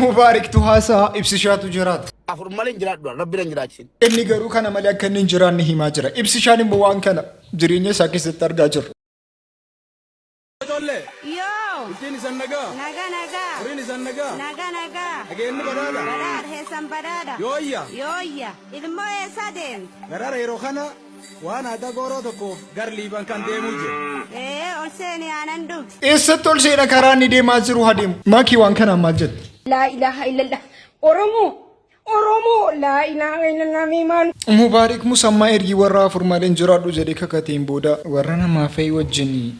مبارك تهاسا إبسشاتو جرات أفر مالين جرات دون ربنا جراتين إني قالوا كان مليا كنين جران نهي ما جرا إبسشاني بوان كان جريني ساكي ستار جاجر Yo. Ini sanaga. Naga. Ini sanaga. Naga. Again badada. Badar hesan badada. Yoya. Ilmo esaden. Garara irokana. Wana ada goro toko. Gar liban kan demuje. Olseni anandu. إستول سيدا كراني دي مازرو هديم ما كي وان كان ماجد لا إله إلا الله Oromo لا إله إلا الله ميمان مبارك مسمى إرجي ورا فرمالين جرادو جدي ككتيم بودا ورانا ما في وجني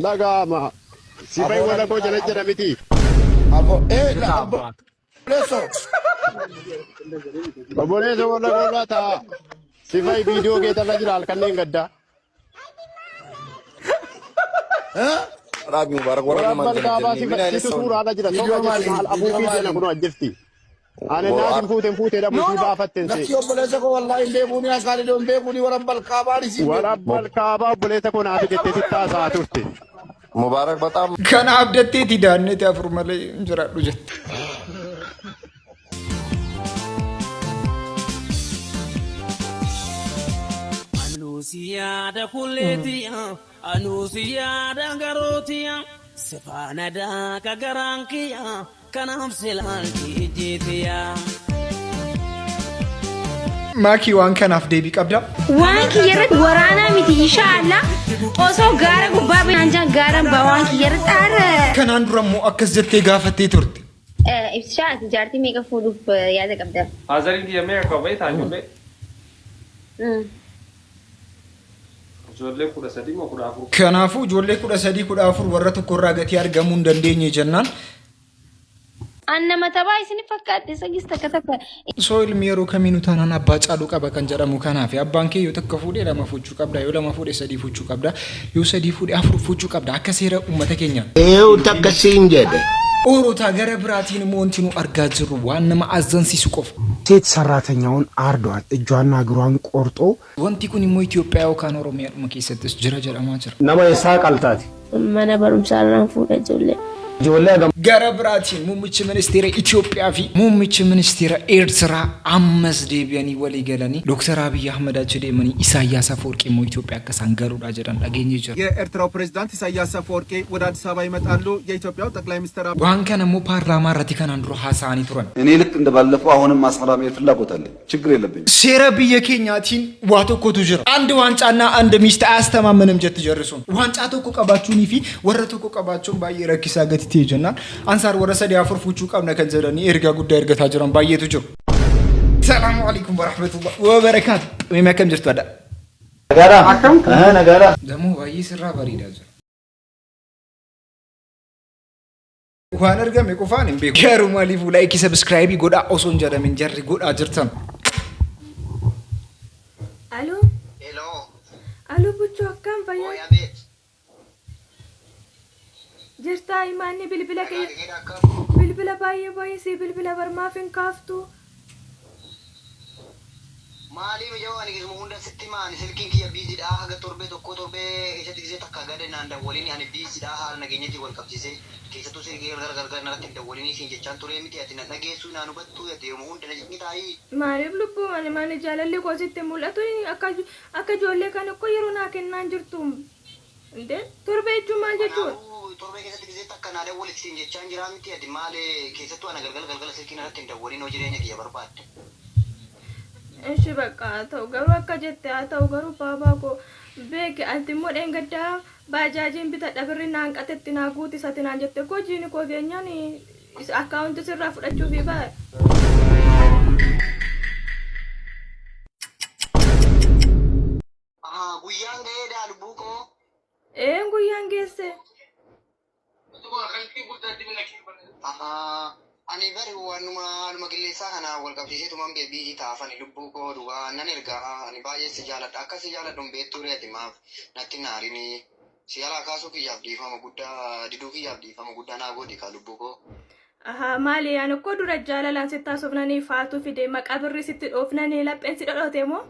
Lagama. Si fai wala ko jala jala miti. Abo la abo. Leso. Babone so wala ko lata. Si fai video ke tala jala kanne gadda. Rabi mubarak wala man. Bal si fai sura ala jala. Video mal abu video na kuno ajirti. Ana nadin fute da musi ba fatten se. Nakio bolesa ko wallahi inde buni akali don be buni wala bal kabari si. Wala bal kaba bolesa ko na fi jette titta sa turte. Mubarak batam. كان عبدتي تداني تافر مالي جرادو جت Anusia da kuletia, anusia da garotia, sefana da kagarankia, kanam selanti jitia. ماكي وان كان أفدي بيك أبدا وان كيرت ورانا متي إن شاء الله أوسو غارة قبابي أنجا غارة بوان كيرت أره كان عندنا مؤكد جتي قافتي ترد إبشاء تجارتي ميكا فودو في يادك أبدا حاضرين دي أمريكا بيت عجب بيت جولي كودا سدي ما كودا أفر كنافو جولي كودا سدي كودا أفر ورطو كوراغتي أرغمون دنديني جنان أنا ما تباي سني فكرت سجست كتك سويل ميرو كمينو تانا نبات ألوك أبا كنجرا مكانا في أبانكي يتكفودي لما فوتشو كبدا يولا ما فودي سدي فوتشو كبدا يو سدي فودي أفر فوتشو كبدا أكسيرا أمتكينيا Takkasin jede. ኦሮ ታገረ ብራቲን ሞንቲኑ አርጋጅሩ ዋና ማአዘን ሲስቆፍ ሴት ሰራተኛውን አርዷል እጇና እግሯን ቆርጦ ወንቲ ኩኒ ሞ ኢትዮጵያው ካን ኦሮሚያ መከሰተስ ጀረጀራ ማጀር ነማ ይሳቀልታት ማና በሩምሳራን ፉደጆለ ጆለ ገረ ብራቲን ሙምች ሚኒስቴር ኢትዮጵያ ፊ ሙምች ሚኒስቴር ኤርትራ አመስ ዴቢያኒ ወሊ ገለኒ ዶክተር አብይ አህመድ አጀዴመኒ ኢሳያስ አፈወርቂ ሞ ኢትዮጵያ ከሳንገሩ ዳጀራን አገኘ ጀር የኤርትራው ፕሬዝዳንት ኢሳያስ አፈወርቂ ወደ አዲስ አበባ ይመጣሉ የኢትዮጵያው ጠቅላይ ሚኒስትር ዋንከነ ሞ ፓርላማ ረቲከን አንድሮ ሐሳኒ ቱረን እኔ ልክ እንደባለፈው አሁንም ማስፈራም ፍላጎት አለ ችግር የለብኝ ሴረ በየኬኛቲን ዋቶኮ ቱጅር አንድ ዋንጫና አንድ ሚስት አያስተማምንም ጀት ጀርሱ ዋንጫ ተኮ ቀባቹኒ ፊ ወረተኮ ቀባቹን ባየረኪሳ ገት تيجنا أنصار ورسالة يافر فوتشوك أو نكنزلني إرجع قد إرجع تاجران باية تجور السلام عليكم ورحمة الله وبركاته وما كم جرت ودا Nagara. Nagara. دمو باية سرّا بريد أجر وأنا أرجع ميكوفان بيك كارو مالي فولاي كي سبسكرايبي قد أوسون جرا من جرّي قد أجرتن ألو Hello. ألو بوتشو كم فيا Oya bit. جرتا إيماني بلبلا كي Kira بلبلا باي سي بلبلا برما فين كافتو Mali mi jawani kismu hunda sittimani silkin kiya busy da haga torbe tokko torbe isati kise takka gade nanda wolini ani busy da hal nagenyati wal kapsise kise to sirge gar narati da wolini sin jechan tore miti atina nagesu nanu battu yati mu hunda najmi tai maariif lubbuu mani jaalalli koo sitti mul'atu akka ijoollee kana ko yeroo naa kennaan jirtu inde torbe jechuun maal jechuudha torbe kise kise takka nada wal sin jechan jira miti ati male kise to ana galgal silkin narati da wolini no jirenya kiya barbaadde እሺ በቃ ተው ገሩ አከጀተ አታው ገሩ ባባኮ ቤክ አንቲሞ ደንገዳ ባጃጂን ቢተደብርና አንቀተትና ጉቲ ሰትና አንጀተ ኮጂኒ ኮገኛኒ አካውንት ስራ ፍዳቹ ቢባ guyyaan ga'eedha lubbuuko guyyaan geesse ani bari waanuma qilleensaa kana wal qabsiisee tuman beebii taafani lubbuu koo dhugaa nan ergaa ani baay'ee si jaaladha akka si jaaladhuun beektuu reeti maaf natti naarini si alaa kaasuu kiyyaaf dhiifama guddaa diduu kiyyaaf dhiifama guddaa naa gooti ka lubbuu koo. maali yaa nokko dura jaalalaan sitti haasofnanii faatu fide maqaa birrii sitti dhoofnanii lapheen si dhodhote moo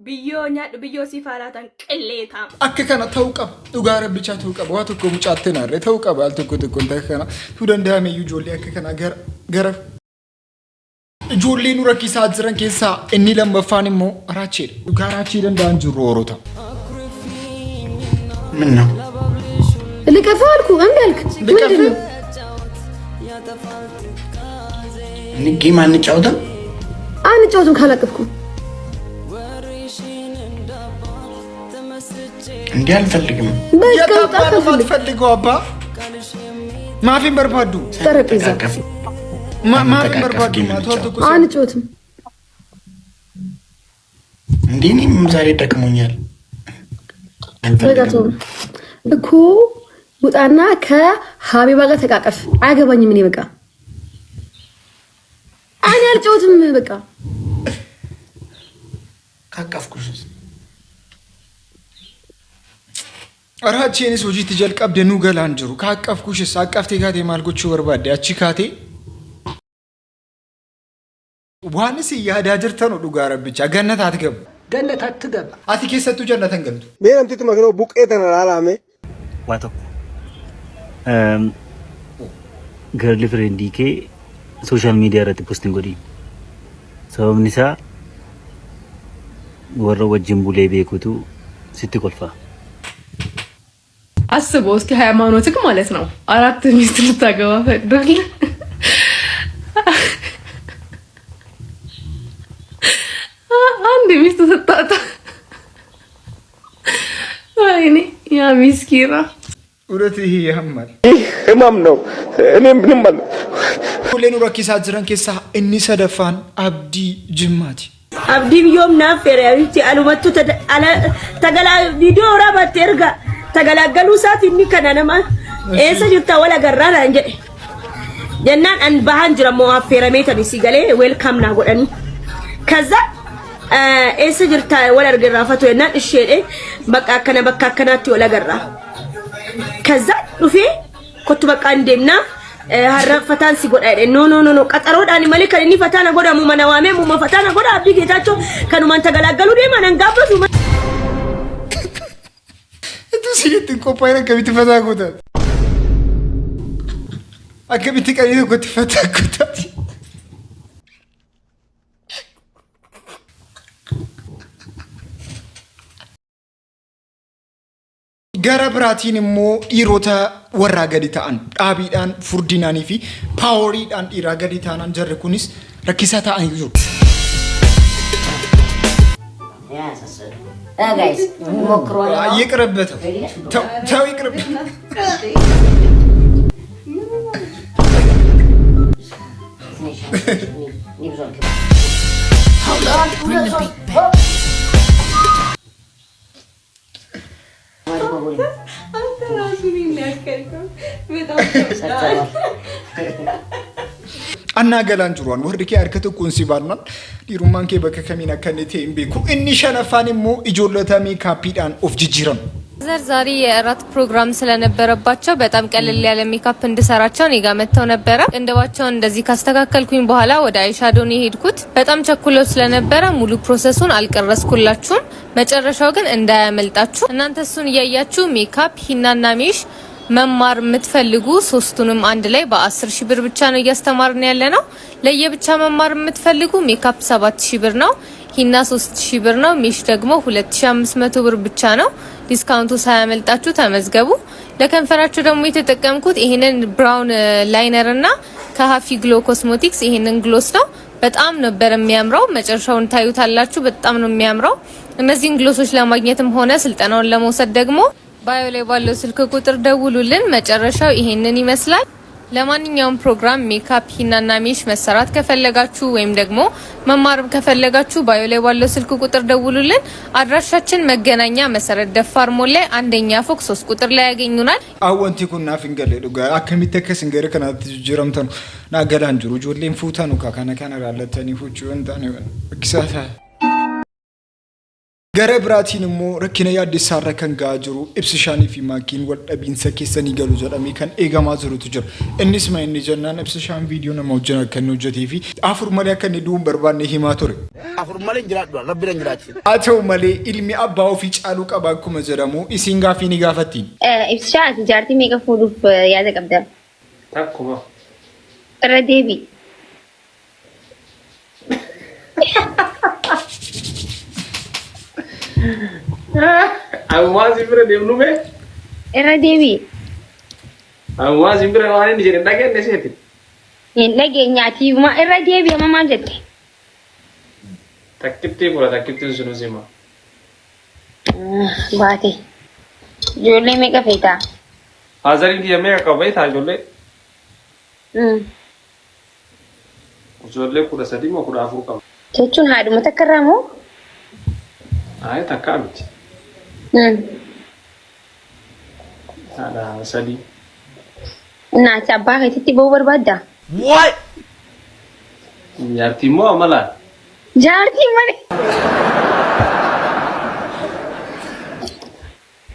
biyyoo nyaadhu biyyoo si faalaatan qilleetaa akka kana ta'uu qaba dhugaa rabbicha ta'uu qaba waa tokko mucaatte naarre ta'uu qaba al tokko tokko kana tu danda'ame ijoollee akka kana gara ijoollee nu rakkisaa jiran keessaa inni lammaffaan immoo raacheedha dhugaa raachee danda'an jiru hoorota ምን ነው ልቀፋልኩ እንገልክ ምንድነው ንጌም አንጫወትም አንጫወትም ካላቀፍኩ እንዴ አልፈልግም የታባፈልገው አባ ማፊን በርባዱ ጠረጴዛ ማፊን በርባዱ ማተወልኩ አንጫወትም እንዴ እኔም ዛሬ ደክሞኛል በቃቶ እኮ ውጣና ከሀቢባ ጋር ተቃቀፍ አያገባኝም እኔ በቃ አኔ አልጫወትም በቃ ካቀፍኩሽ አራቼንስ ወጂ ትጀልቀብ ደኑ ገላንጅሩ ካቀፍኩሽስ አቀፍቴ ጋቴ ማልጎቹ ወርባዴ አቺ ካቴ ዋንስ ያዳጅርተ ነው ዱጋረ ብቻ ገነት አትገብ ገነት አትገባ አትከሰቱ ጀነተን ገልቱ ሜንቲቱ መግኖ ቡቄተን አላሜ ዋቶ ገርል ፍሬንዲ ኬ ሶሻል ሚዲያ ረት ፖስቲንግ ጎዲ ሰበብኒሳ ወረ ወጅን ቡሌ ቤኩቱ ሲትቆልፋ አስበው እስኪ ሃይማኖትክ ማለት ነው 4 ሚስት ልታገባ ፈቅዷል አንድ ሚስት ሰጣታ አይኔ ያ ሚስኪራ ወረት ይሄ ያማል ህማም ነው እኔ ምንም ማለት ሁሌኑ ረኪሳ ጅራን ከሳ እኒ ሰደፋን አብዲ ጅማቲ አብዲ ቢዮም ናፈሪያዊቲ አሉመቱ ተገላ ቪዲዮ ራባት erga ተገላገሉ ሳት እኒ ከነነማ ኤሰ ጅታ ወላ ገራራ እንጀ ጀናን አን ባሃን ጅራ ሞአፈረሜተን ሲገሌ ዌልካም ና ጎዳኒ ከዛ ኤሰ ጅርታ ወላ ገራፈቱ የናን እሺ በቃ ከናቲ ወላ ገራ ከዛ ዱፌ ኮቱ በቃ እንደምና ሀረፈታን ሲጎዳ ኖ ቀጠሮዳኒ ማለከ እኒ ፈታና ጎዳ ሙመናዋሜ ሙመፈታና ጎዳ አብዲ ጌታቸው ከኑማን ተገላገሉ ደማን አንጋበሱ እቱ ሲት ኮፓይና ከቢት ፈታጎታ አከቢት ቀሪቶ ኮት ፈታጎታ ገረብራቲን ሞ ኢሮታ ወራ ገዲታን ዳቢዳን ፉርዲናኒ ፊ ፓወሪዳን ኢራ ገዲታናን ጀርኩኒስ ረኪሳታ አይዙ ጋይስ ሞክሮና ይቅርበት ተው ይቅርብ አና ገላንጅሯን ወርድኬ አርከተኩን ሲባርናል ዲሩማንኬ በከከሚና ከነቴ እምቤኩ እኒ ሸነፋንሞ ኢጆለታሚ ካፒዳን ኦፍ ጂጂራም ዛሬ የራት ፕሮግራም ስለነበረባቸው በጣም ቀለል ያለ ሜካፕ እንድሰራቸው እኔ ጋር መተው ነበር። እንደባቸውን እንደዚህ ካስተካከልኩኝ በኋላ ወደ አይሻዶን የሄድኩት በጣም ቸኩለው ስለነበረ ሙሉ ፕሮሰሱን አልቀረስኩላችሁም። መጨረሻው ግን እንዳያመልጣችሁ እናንተ እሱን እያያችሁ ሜካፕ ሂናና ሜሽ መማር የምትፈልጉ ሶስቱንም አንድ ላይ በ10000 ብር ብቻ ነው እያስተማርን ያለነው። ለየብቻ መማር የምትፈልጉ ሜካፕ 7000 ብር ነው፣ ሂና 3000 ብር ነው፣ ሜሽ ደግሞ 2500 ብር ብቻ ነው። ዲስካውንቱ ሳያመልጣችሁ ተመዝገቡ። ለከንፈራችሁ ደግሞ የተጠቀምኩት ይሄንን ብራውን ላይነር እና ከሀፊ ግሎ ኮስሞቲክስ ይሄንን ግሎስ ነው። በጣም ነበር የሚያምረው። መጨረሻውን ታዩታላችሁ። በጣም ነው የሚያምረው። እነዚህን ግሎሶች ለማግኘትም ሆነ ስልጠናውን ለመውሰድ ደግሞ ባዮ ላይ ባለው ስልክ ቁጥር ደውሉልን። መጨረሻው ይሄንን ይመስላል። ለማንኛውም ፕሮግራም ሜካፕ ሂናና ሜሽ መሰራት ከፈለጋችሁ ወይም ደግሞ መማር ከፈለጋችሁ ባዮ ላይ ባለው ስልክ ቁጥር ደውሉልን። አድራሻችን መገናኛ መሰረት ደፋር ሞል ላይ አንደኛ ፎቅ 3 ቁጥር ላይ ያገኙናል። አወንቲ ኩና ፍንገለ ዱጋ አከሚተከስ እንገረ ከናት ጅራምተኑ ናገላንጅሩ ጆሌን ፉታኑ ካካና ካና ያለተኒ ፉቹ እንታኒ ወን ክሳታ gara biraatiin immoo rakkina yaaddessaarra kan ga'aa jiru ibsishaanii fi maakiin wal dhabiinsa keessanii galu jedhamee kan eegamaa jirutu jira. Innis ma inni jennaan ibsishaan viidiyoo nama wajjin akka inni hojjetee fi afur malee akka inni du'uun barbaanne himaa ture. Afur malee jiraadhu rabbi jiraachisa. Haa ta'u malee ilmi abbaa ofii caaluu qaba akkuma jedhamu isiin gaaffii ni gaafattiin. Ibsishaan jaartii meeqa fuudhuuf yaada qabda? Akkuma. Irra deebii. Amma simbira deemnu mee? Irra deebii. Amma simbira waan inni jedhe dhageenye seeti. Hin dhageenyaati ma irra deebii amma maal jette? Takkittii fura takkittiin sunu sima. Baate. Ijoollee meeqa feetaa? Haazariin kiyya meeqa qaba beektaa ijoollee? Ijoollee 13 moo 14 qaba. Jechuun haadhuma takka irraa moo? Ayi takkaa miti. Haadha 3. Naati abbaa keetitti ba'uu barbaadda? What? Jaartii moo amalaan? Jaartii malee.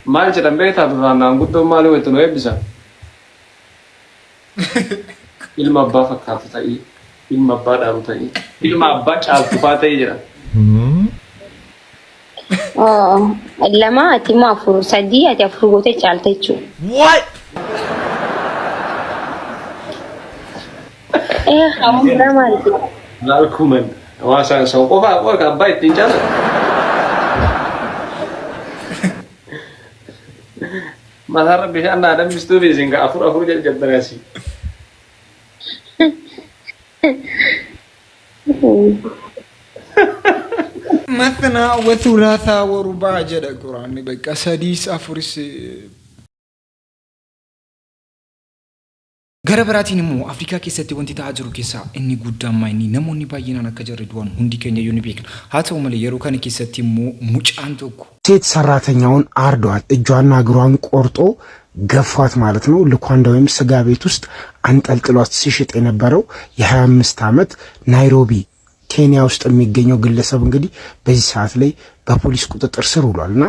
Maal jedhan beektaa duraan naan guddoon maali waytu nu eebbisan? Ilma abbaa fakkaatu ta'ii, ilma abbaa dhaalu ta'ii, ilma abbaa caaltufaa ta'ii jedhan. Lama ati moo afur sadii ati afur gootee caalta jechuudha. What? Hamuudhaa maaliti? Laal kuman hawaasaan sa'u qofaa qofa abbaa ittiin caalatu. Masaarra bishaan naadhaan bistuu fi isin afur jaljalbanaasi. مثنى وثلاثة ورباع جد القرآن بقى سادس أفرس gara biraatiin immoo Afrikaa keessatti wanti ta'aa jiru keessaa inni guddaan maayini namoonni baay'inaan akka jarri du'an hundi keenya yoo ni beekna. Haa ta'u malee yeroo kana keessatti immoo mucaan tokko ሴት ሰራተኛውን አርዷት እጇና እግሯን ቆርጦ ገፏት ማለት ነው። ልኳንዳ ወይም ስጋ ቤት ውስጥ አንጠልጥሏት ሲሽጥ የነበረው የ25 ዓመት ናይሮቢ ኬንያ ውስጥ የሚገኘው ግለሰብ እንግዲህ በዚህ ሰዓት ላይ በፖሊስ ቁጥጥር ስር ውሏልና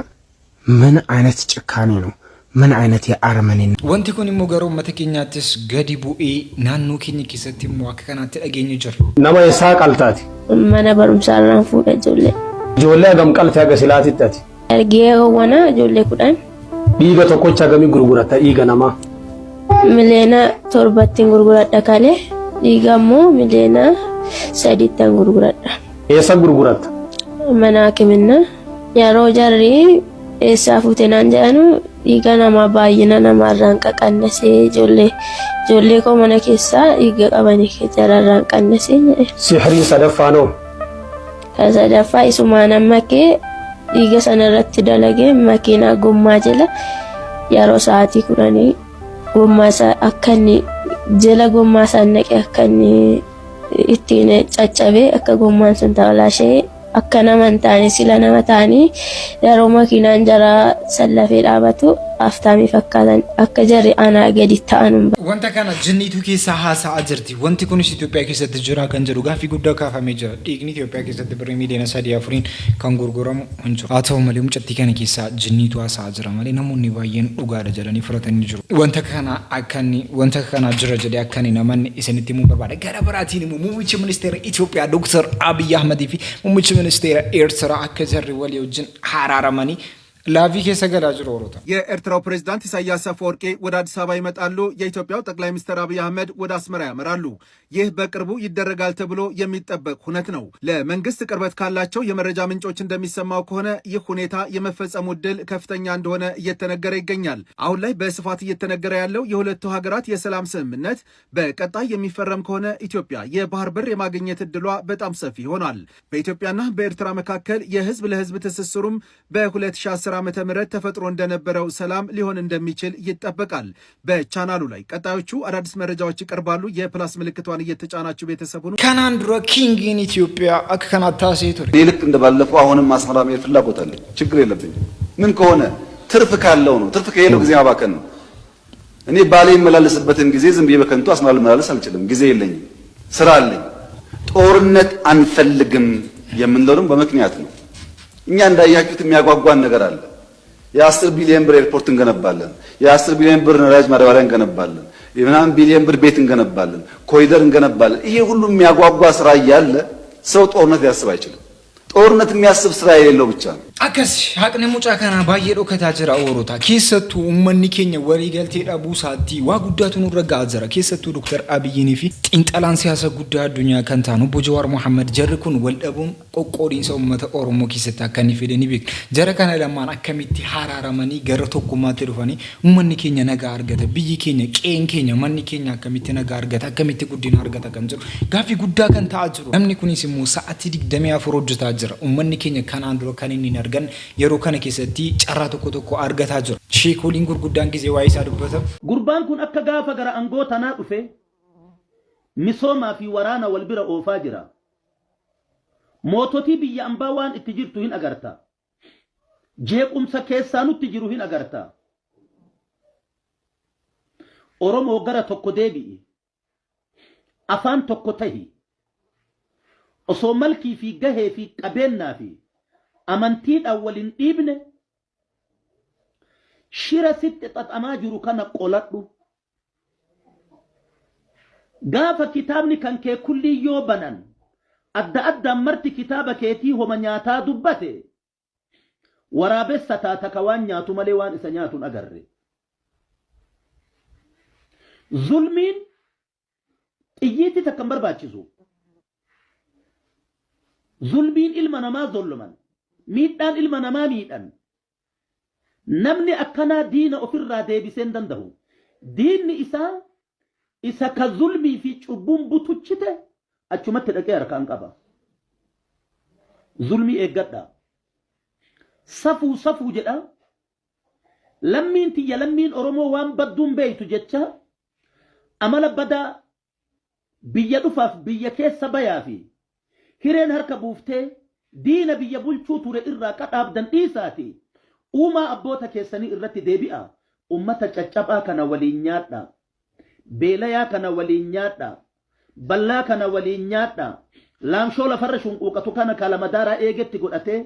ምን አይነት ጭካኔ ነው? ምን አይነት የአርመኔ ነው? wanti kun immoo garuu uummata keenyaattis gadi bu'ee naannoo keenya keessatti immoo akka kanaatti dhageenye jira. Nama isaa qaltaati. Mana barumsaa irraan fuudha ijoollee. Ijoollee hagam qaltee haga silaatitti? Ergee hawwana ijoollee 10. Dhiiga tokkocha hagamii gurgurata dhiiga namaa? Miliyoona 7 gurguradha kalee. Dhiiga immoo miliyoona 3 gurguradha. Eessa gurgurata? Mana hakiminna. Yeroo jarri eessaa fuute naan jedhanu dhiiga namaa baay'ina namaarraan qaqannasee ijoollee koo mana keessaa dhiiga qabanii jararraan qannasee jedhe. Sihrii sadaffaa noo? Kan sadaffaa isumaan amma kee dhiiga sanarratti dalagee makiinaa gommaa jala yeroo sa'aatii 10 gommaa isaa akka inni jala gommaa isaa naqee akka inni ittiin caccabee akka gommaan sun taa'ulaashee akka nama hin taane sila nama taanii yeroo makiinaan jaraa sallafee dhaabatu aftaamii fakkaatan akka jarri anaa gadi ta'an. Wanta kana jinniitu keessaa haasa'aa jirti. Wanti kunis Itoophiyaa keessatti jira kan jedhu gaaffii guddaa kaafamee jira. Dhiigni Itoophiyaa keessatti birrii miliyoona 3-4 kan gurguramu hin jiru. Haa ta'u malee mucattii kana keessaa jinniitu haasa'aa jira malee namoonni baay'een dhugaadha jedhanii fudhatanii jiru. Wanta kana jira jedhee akkanni namoonni isinitti himuu barbaada. Gara biraatiin immoo muummichi ministeera Itoophiyaa Dr. Abiy Ahmed fi muummichi ministeera Eertiraa akka jarri walii wajjin haraaramanii ላቪ ከሰገዳ ጅሮ ወሮታ የኤርትራው ፕሬዝዳንት ኢሳያስ አፈወርቂ ወደ አዲስ አበባ ይመጣሉ። የኢትዮጵያው ጠቅላይ ሚኒስትር አብይ አህመድ ወደ አስመራ ያመራሉ። ይህ በቅርቡ ይደረጋል ተብሎ የሚጠበቅ ሁነት ነው። ለመንግስት ቅርበት ካላቸው የመረጃ ምንጮች እንደሚሰማው ከሆነ ይህ ሁኔታ የመፈጸሙ ዕድል ከፍተኛ እንደሆነ እየተነገረ ይገኛል። አሁን ላይ በስፋት እየተነገረ ያለው የሁለቱ ሀገራት የሰላም ስምምነት በቀጣይ የሚፈረም ከሆነ ኢትዮጵያ የባህር በር የማግኘት ዕድሏ በጣም ሰፊ ይሆናል። በኢትዮጵያና በኤርትራ መካከል የህዝብ ለህዝብ ትስስሩም በ2010 ዓመተ ምህረት ተፈጥሮ እንደነበረው ሰላም ሊሆን እንደሚችል ይጠበቃል። በቻናሉ ላይ ቀጣዮቹ አዳዲስ መረጃዎች ይቀርባሉ። የፕላስ ምልክቷን እየተጫናችሁ ቤተሰቡ ነው። ካናንድሮ ኪንግ ኢን ኢትዮጵያ አከናታ ሴቶሪ ልክ እንደባለፈው አሁንም አስመራ መሄድ ፍላጎት አለኝ። ችግር የለብኝም። ምን ከሆነ ትርፍ ካለው ነው። ትርፍ ከሌለው ጊዜ ማባከን ነው። እኔ ባሌ የመላለስበትን ጊዜ ዝም ብዬ በከንቱ አስመራ ልመላለስ አልችልም። ጊዜ የለኝም። ስራ አለኝ። ጦርነት አንፈልግም የምንለው በምክንያት ነው። እኛ እንዳያችሁት የሚያጓጓን ነገር አለ። የ10 ቢሊዮን ብር ኤርፖርት እንገነባለን። የ10 ቢሊዮን ብር ነዳጅ ማዳበሪያ እንገነባለን። የ9 ቢሊዮን ብር ቤት እንገነባለን። ኮሪደር እንገነባለን። ይሄ ሁሉ የሚያጓጓ ስራ እያለ ሰው ጦርነት ሊያስብ አይችልም። ጦርነት የሚያስብ ስራ የሌለው ብቻ ነው። አከስ ሀቅነ ሙጫ ከና ባየዶ ከታጀራ ኦሮታ ኬሰቱ ኡመኒ ኬኛ ወሪ ገልቴ ዳቡ ሳቲ ዋ ጉዳቱን ረጋ አዘራ ኬሰቱ ዶክተር አብይኒ ፊ ጢንጠላን ሲያሰ ጉዳ አዱኛ ከንታ ነው ቦጀዋር መሐመድ ጀርኩን ወልደቡን ቆቆዲን ሰው መተ ኦሮሞ ኬሰታ ከኒ ፊደኒ ቢክ ጀረካና ለማን አከሚቲ ሐራራማኒ ገረቶ ኩማት ዱፋኒ ኡመኒ ኬኛ ነጋ አርገተ ብይ ኬኛ ቄን ኬኛ ማኒ ኬኛ አከሚቲ ነጋ አርገተ አከሚቲ ጉዲና አርገተ ከንጀሩ ጋፊ ጉዳ ከንታ አጅሩ ለምኒ ኩኒ ሲሙ ሰዓት ዲግደሚያ ፍሮጅታ አጅራ ኡመኒ ኬኛ ካናንድሮ ከኒኒ ነርገን የሮ ከነ ኬሰቲ ጨራ ተቆ አርገታ ጅሩ ሼኮሊን ጉርጉዳን ጊዜ ዋይሳ ዱበተ ጉርባን ኩን አከ ጋፈ ገራ አንጎ ተና ዱፌ ሚሶማ ፊ ወራና ወልቢራ ኦፋ ጅራ ሞቶቲ ብያ አምባዋን እትጅርቱ ሂን አገርታ ጄቁምሰ ኬሳኑ ትጅሩ ሂን አገርታ ኦሮሞ ገራ ተኮ ዴቢ አፋን ተኮ ተሂ osoo malkii fi gahee fi qabeenyaa fi amantiidhaan waliin dhiibne shira sitti xaxamaa jiru kana qoladhu. Gaafa kitaabni kan kee kulli yoo banan adda addaan marti kitaaba keetii homa nyaataa dubbate waraabessa taata ka waan nyaatu malee waan isa nyaatuun agarre. Zulmiin xiyyiitti takkan barbaachisu. Zulmiin ilma namaa zolluman miidhaan ilma namaa miidhan namni akkanaa diina ofirraa deebiseen danda'u diinni isa ka zulmii fi cubbuun butuchite achumatti dhaqee harkaan qaba. Zulmii eeggadha safuu jedha lammiin tiyya lammiin Oromoo waan badduun beeytu jecha amala badaa biyya dhufaaf biyya keessa bayaa fi hireen harka buuftee diina biyya bulchuu ture irraa qadhaabdan dhiisaati uumaa abboota keessanii irratti deebi'a. Ummata caccabaa kana waliin nyaadha, beelayaa kana waliin nyaadha, ballaa kana waliin nyaadha, laamshoo lafarra shunquuqatu kana kalamadaaraa eegetti godhatee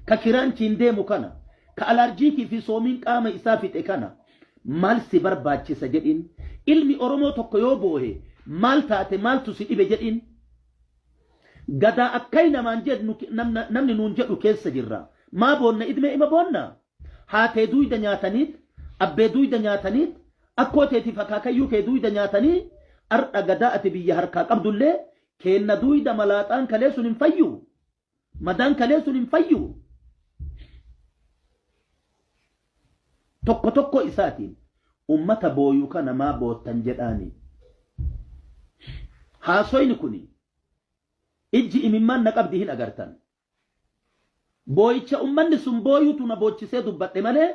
ka kiraanchiin deemu kana ka alarjiikii fi soomiin qaama isaa fixe kana maal si barbaachisa jedhin ilmi Oromoo tokko yoo boohe maal taate maaltu si dhibe jedhin gada akkay namaan jedhu namni nuun jedhu keessa jirra. Maa boonna idmee ima boonna haatee duyda nyaataniit abbee duyda nyaataniit akkooteetiif akaakayyuu kee duyda nyaatanii ardha gadaa ati biyya harkaa qabdullee keenna duyda malaaxaan kalee sun hin fayyu madaan kalee sun hin fayyu. Tokko isaatiin ummata booyuu kana maa boottan jedhaani. Haasoyni kuni ijji imimmaan na qabdi hin agartan. Booyicha ummanni sun booyutu na boochisee dubbadhe malee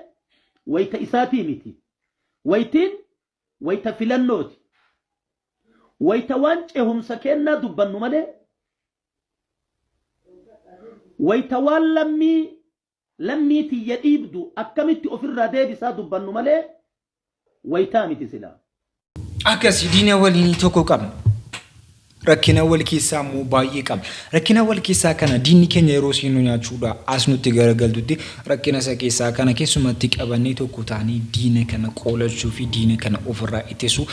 wayta isaatii miti. Waytiin wayta filannooti. Wayta waan ceehumsa kennaa dubbannu malee wayta waan lammii tiyya dhiibdu akkamitti ofirraa deebisaa dubbannu malee waytaa miti sila. Akkasii diina waliin tokko qabna. Rakkina wal keessaa immoo baay'ee qaba. Rakkina wal keessaa kana diinni keenya yeroo siinuu nyaachuudha as nutti garagaltutti rakkina isa keessaa kana keessumatti qabannee tokko taanii diina kana qoolachuu fi diina kana ofirraa ittisu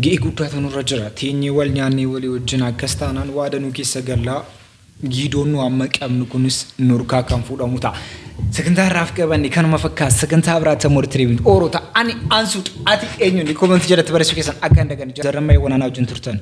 ga'ee guddaatu nurra jira. Teenyee wal nyaannee walii wajjin akkas taanaan waadanuu keessa gallaa giidoon nu amma qabnu kunis nurkaa kan fuudhamu ta'a. Sagantaa irraaf qabanne kanuma fakkaata. Sagantaa biraatti ammoo tiriibiin oorota ani ansuut ati eenyuun koomenti jalatti barreessuu keessan akka hin daganne jarramee wanaanaa wajjin turtan.